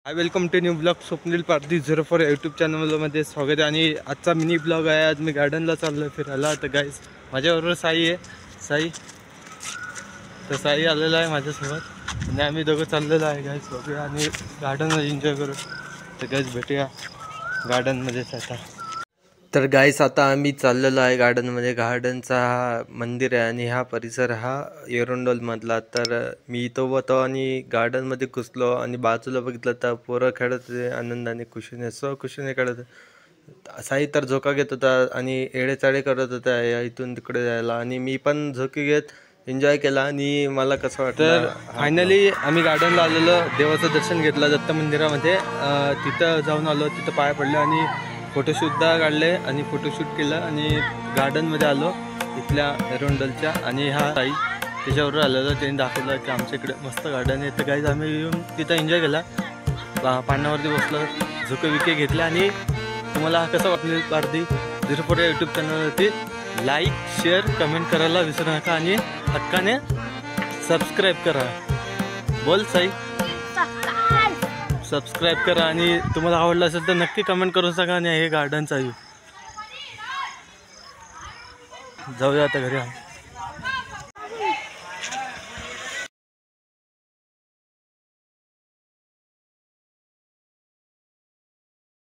High, welcome to new blog. Swapnil Pardhi 04 YouTube चॅनलमध्ये स्वागत आहे. आणि आजचा मिनी ब्लॉग आहे. आज मी गार्डनला चाललो फिरायला. तर गाईस माझ्याबरोबर साई आहे. साई आलेला आहे माझ्यासोबत आणि आम्ही दोघं चाललेलो आहे गाईस बघूया आणि गार्डनमध्ये एन्जॉय करू. तर गाईस भेटूया गार्डनमध्येच आता. तर गाईस आता आम्ही चाललेलो आहे गार्डनमध्ये. गार्डनचा हा मंदिर आहे आणि हा परिसर हा एरंडोलमधला. तर मी इथं होतो आणि गार्डनमध्ये घुसलो आणि बाजूला बघितलं तर पोरं खेळत होते आनंदाने, खुशीने खेळत. साई तर झोका घेत होता आणि एडेचाळे करत होता इथून तिकडे जायला, आणि मी पण झोके घेत एन्जॉय केला. आणि मला कसं वाटलं, तर फायनली आम्ही गार्डनला आलेलो, देवाचं दर्शन घेतलं दत्त मंदिरामध्ये. तिथं जाऊन आलो, तिथं पाया पडलं आणि फोटोशूटदा काढले आणि फोटोशूट केलं आणि गार्डनमध्ये आलो इथल्या एरंडोलच्या. आणि हा ताई त्याच्याबरोबर आलेला, त्यांनी दाखवलं की आमच्या इकडे मस्त गार्डन आहे. तर गाईज आम्ही येऊन तिथं एन्जॉय केला, पाण्यावरती बसलो, झोके विके घेतले. आणि तुम्हाला हा कसा वाटलं पारधी 04 या यूट्यूब चॅनलवरती लाईक, शेअर, कमेंट करायला विसरू नका आणि हक्काने सबस्क्राईब करा. बोल साई, सबस्क्राईब करा. आणि तुम्हाला आवडलं असेल तर नक्की कमेंट करून सांगा. आणि हे गार्डनचा व्ह्यू. जाऊया आता घरी.